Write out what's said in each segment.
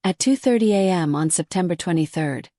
At 2:30 a.m. on September 23rd,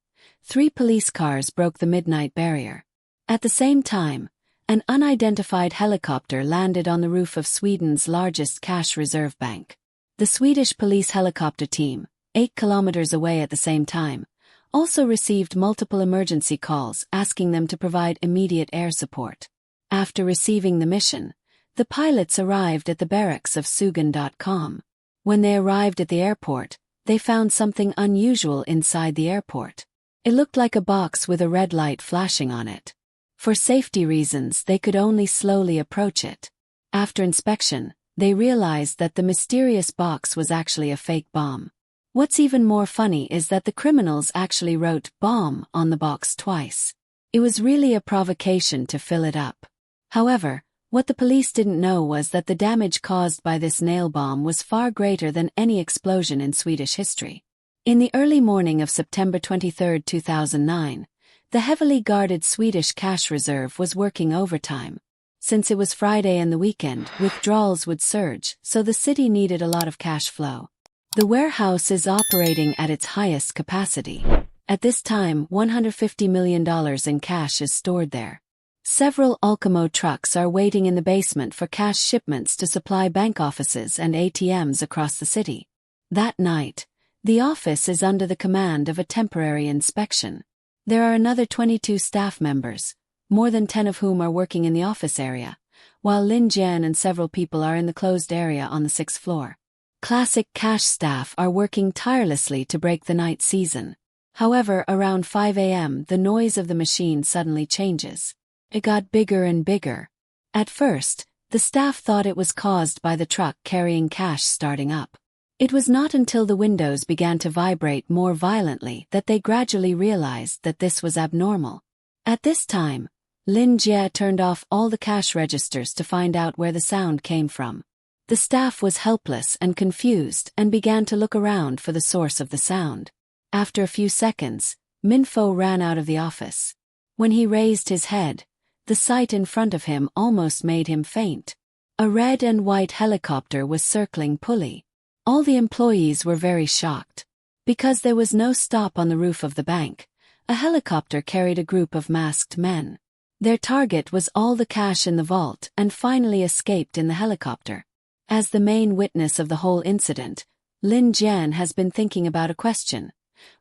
3 police cars broke the midnight barrier. At the same time, an unidentified helicopter landed on the roof of Sweden's largest cash reserve bank. The Swedish police helicopter team, 8 kilometers away at the same time, also received multiple emergency calls asking them to provide immediate air support. After receiving the mission, the pilots arrived at the barracks of sugan.com. When they arrived at the airport, they found something unusual inside the airport. It looked like a box with a red light flashing on it. For safety reasons, they could only slowly approach it. After inspection, they realized that the mysterious box was actually a fake bomb. What's even more funny is that the criminals actually wrote "bomb" on the box twice. It was really a provocation to fill it up. However, what the police didn't know was that the damage caused by this nail bomb was far greater than any explosion in Swedish history. In the early morning of September 23, 2009, the heavily guarded Swedish cash reserve was working overtime. Since it was Friday and the weekend, withdrawals would surge, so the city needed a lot of cash flow. The warehouse is operating at its highest capacity. At this time, $150 million in cash is stored there. Several Ultimo trucks are waiting in the basement for cash shipments to supply bank offices and ATMs across the city. That night, the office is under the command of a temporary inspection. There are another 22 staff members, more than 10 of whom are working in the office area, while Lin Jian and several people are in the closed area on the 6th floor. Classic cash staff are working tirelessly to break the night season. However, around 5 a.m. the noise of the machine suddenly changes. It got bigger and bigger. At first, the staff thought it was caused by the truck carrying cash starting up. It was not until the windows began to vibrate more violently that they gradually realized that this was abnormal. At this time, Lin Jie turned off all the cash registers to find out where the sound came from. The staff was helpless and confused and began to look around for the source of the sound. After a few seconds, Minfo ran out of the office. When he raised his head, the sight in front of him almost made him faint. A red and white helicopter was circling Pulley. All the employees were very shocked. Because there was no stop on the roof of the bank, a helicopter carried a group of masked men. Their target was all the cash in the vault and finally escaped in the helicopter. As the main witness of the whole incident, Lin Jian has been thinking about a question.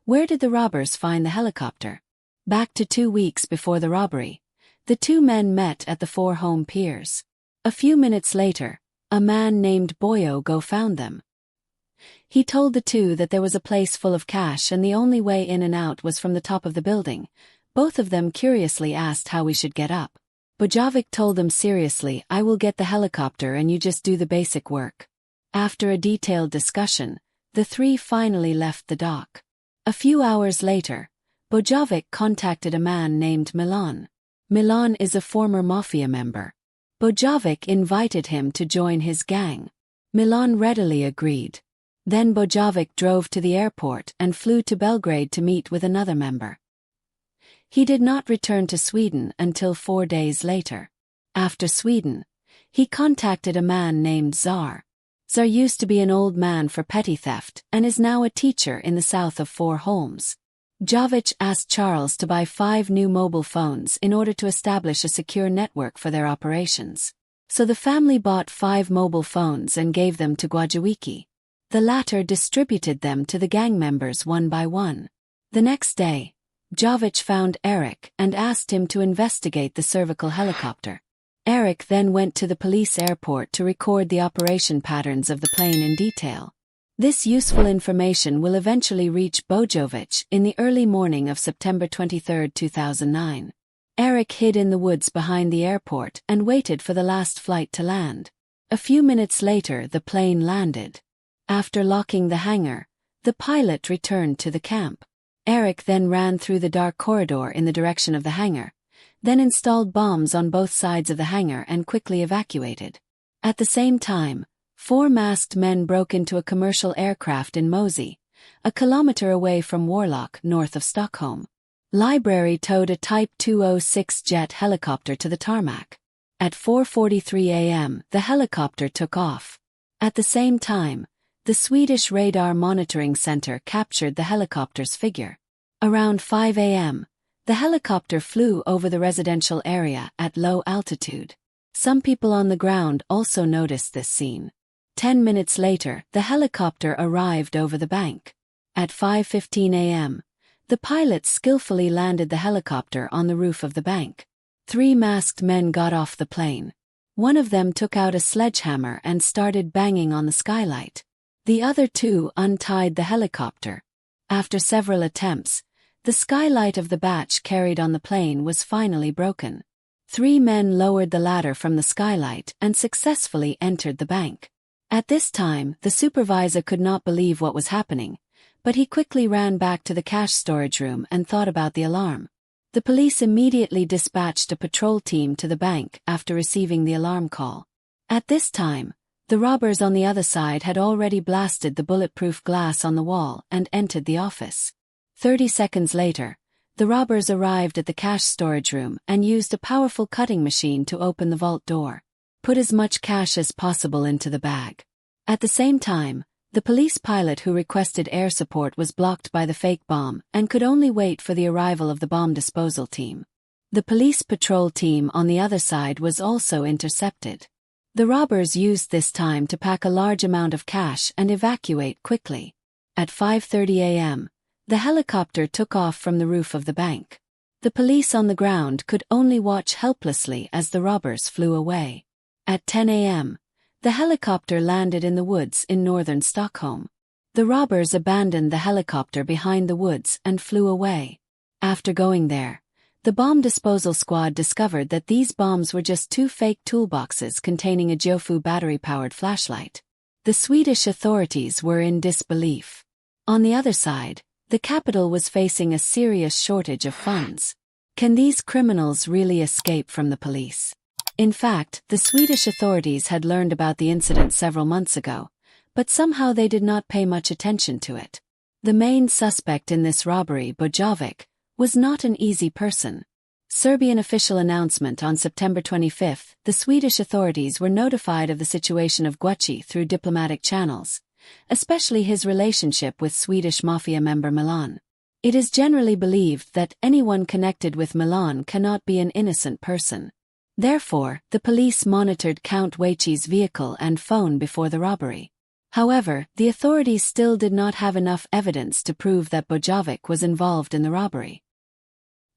Where did the robbers find the helicopter? Back to 2 weeks before the robbery, the 2 men met at the 4 home piers. A few minutes later, a man named Boyo Go found them. He told the 2 that there was a place full of cash and the only way in and out was from the top of the building. Both of them curiously asked how we should get up. Bojovic told them seriously, "I will get the helicopter and you just do the basic work." After a detailed discussion, the 3 finally left the dock. A few hours later, Bojovic contacted a man named Milan. Milan is a former mafia member. Bojovic invited him to join his gang. Milan readily agreed. Then Bojovic drove to the airport and flew to Belgrade to meet with another member. He did not return to Sweden until 4 days later. After Sweden, he contacted a man named Tsar. Tsar used to be an old man for petty theft and is now a teacher in the south of 4 Holmes. Jovic asked Charles to buy 5 new mobile phones in order to establish a secure network for their operations. So the family bought 5 mobile phones and gave them to Gwajiwiki. The latter distributed them to the gang members one by one. The next day, Jovic found Eric and asked him to investigate the cervical helicopter. Eric then went to the police airport to record the operation patterns of the plane in detail. This useful information will eventually reach Bojovic in the early morning of September 23, 2009. Eric hid in the woods behind the airport and waited for the last flight to land. A few minutes later the plane landed. After locking the hangar, the pilot returned to the camp. Eric then ran through the dark corridor in the direction of the hangar, then installed bombs on both sides of the hangar and quickly evacuated. At the same time, 4 masked men broke into a commercial aircraft in Mosey, a kilometer away from Warlock, north of Stockholm. Library towed a Type 206 jet helicopter to the tarmac. At 4:43 a.m., the helicopter took off. At the same time, the Swedish radar monitoring center captured the helicopter's figure. Around 5 a.m., the helicopter flew over the residential area at low altitude. Some people on the ground also noticed this scene. 10 minutes later, the helicopter arrived over the bank. At 5:15 a.m., the pilots skillfully landed the helicopter on the roof of the bank. 3 masked men got off the plane. One of them took out a sledgehammer and started banging on the skylight. The other 2 untied the helicopter. After several attempts, the skylight of the batch carried on the plane was finally broken. 3 men lowered the ladder from the skylight and successfully entered the bank. At this time, the supervisor could not believe what was happening, but he quickly ran back to the cash storage room and thought about the alarm. The police immediately dispatched a patrol team to the bank after receiving the alarm call. At this time, the robbers on the other side had already blasted the bulletproof glass on the wall and entered the office. 30 seconds later, the robbers arrived at the cash storage room and used a powerful cutting machine to open the vault door. Put as much cash as possible into the bag. At the same time, the police pilot who requested air support was blocked by the fake bomb and could only wait for the arrival of the bomb disposal team. The police patrol team on the other side was also intercepted. The robbers used this time to pack a large amount of cash and evacuate quickly. At 5:30 a.m., the helicopter took off from the roof of the bank. The police on the ground could only watch helplessly as the robbers flew away. At 10 a.m., the helicopter landed in the woods in northern Stockholm. The robbers abandoned the helicopter behind the woods and flew away. After going there, the bomb disposal squad discovered that these bombs were just 2 fake toolboxes containing a Jofu battery-powered flashlight. The Swedish authorities were in disbelief. On the other side, the capital was facing a serious shortage of funds. Can these criminals really escape from the police? In fact, the Swedish authorities had learned about the incident several months ago, but somehow they did not pay much attention to it. The main suspect in this robbery, Bojovic, was not an easy person. Serbian official announcement on September 25, the Swedish authorities were notified of the situation of Gucci through diplomatic channels, especially his relationship with Swedish mafia member Milan. It is generally believed that anyone connected with Milan cannot be an innocent person. Therefore, the police monitored Count Wojcic's vehicle and phone before the robbery. However, the authorities still did not have enough evidence to prove that Bojovic was involved in the robbery.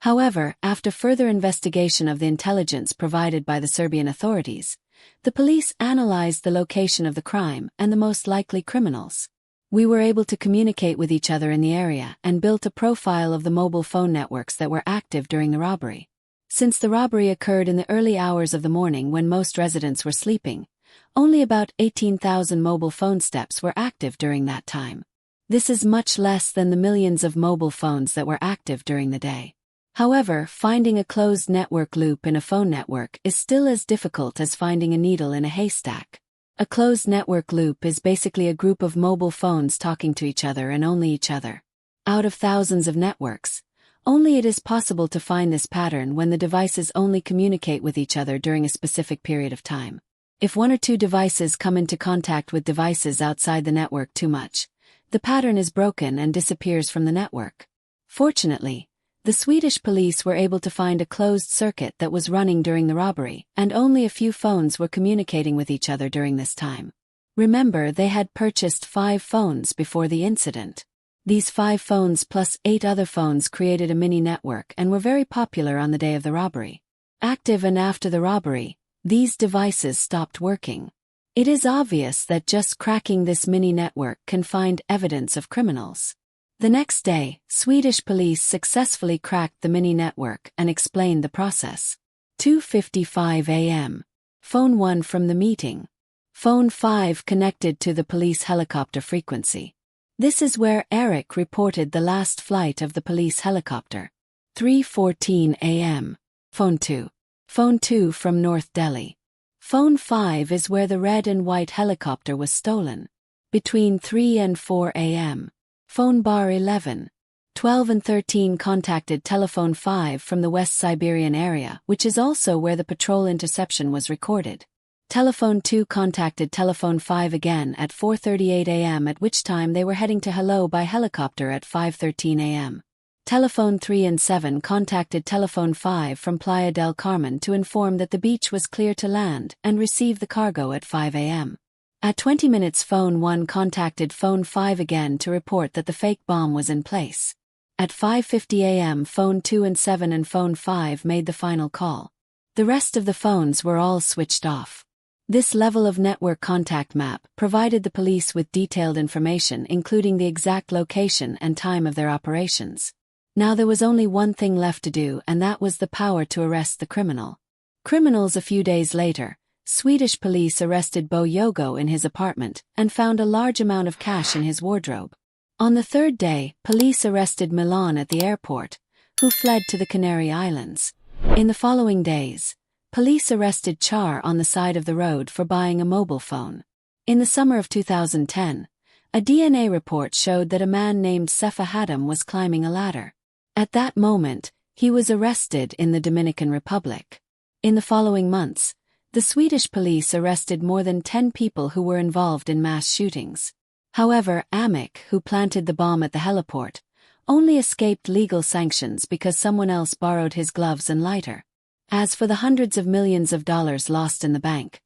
However, after further investigation of the intelligence provided by the Serbian authorities, the police analyzed the location of the crime and the most likely criminals. We were able to communicate with each other in the area and built a profile of the mobile phone networks that were active during the robbery. Since the robbery occurred in the early hours of the morning when most residents were sleeping, only about 18,000 mobile phone steps were active during that time. This is much less than the millions of mobile phones that were active during the day. However, finding a closed network loop in a phone network is still as difficult as finding a needle in a haystack. A closed network loop is basically a group of mobile phones talking to each other and only each other. Out of thousands of networks, only it is possible to find this pattern when the devices only communicate with each other during a specific period of time. If 1 or 2 devices come into contact with devices outside the network too much, the pattern is broken and disappears from the network. Fortunately, the Swedish police were able to find a closed circuit that was running during the robbery, and only a few phones were communicating with each other during this time. Remember, they had purchased 5 phones before the incident. These 5 phones plus 8 other phones created a mini network and were very popular on the day of the robbery. Active and after the robbery, these devices stopped working. It is obvious that just cracking this mini network can find evidence of criminals. The next day, Swedish police successfully cracked the mini network and explained the process. 2:55 a.m. Phone 1 from the meeting. Phone 5 connected to the police helicopter frequency. This is where Eric reported the last flight of the police helicopter. 3:14 a.m. Phone 2. Phone 2 from North Delhi. Phone 5 is where the red and white helicopter was stolen. Between 3 and 4 a.m. Phone bar 11. 12 and 13 contacted telephone 5 from the West Siberian area, which is also where the patrol interception was recorded. Telephone 2 contacted Telephone 5 again at 4:38 a.m., at which time they were heading to Hello by helicopter at 5:13 a.m. Telephone 3 and 7 contacted Telephone 5 from Playa del Carmen to inform that the beach was clear to land and receive the cargo at 5 a.m. At 20 minutes, Phone 1 contacted Phone 5 again to report that the fake bomb was in place. At 5:50 a.m., Phone 2 and 7 and Phone 5 made the final call. The rest of the phones were all switched off. This level of network contact map provided the police with detailed information, including the exact location and time of their operations. Now there was only one thing left to do, and that was the power to arrest the criminal. Criminals. A few days later, Swedish police arrested Bo Yogo in his apartment and found a large amount of cash in his wardrobe. On the third day, police arrested Milan at the airport, who fled to the Canary Islands. In the following days, police arrested Char on the side of the road for buying a mobile phone. In the summer of 2010, a DNA report showed that a man named Sefa Haddam was climbing a ladder. At that moment, he was arrested in the Dominican Republic. In the following months, the Swedish police arrested more than 10 people who were involved in mass shootings. However, Amick, who planted the bomb at the heliport, only escaped legal sanctions because someone else borrowed his gloves and lighter. As for the hundreds of millions of dollars lost in the bank,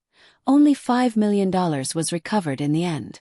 only $5 million was recovered in the end.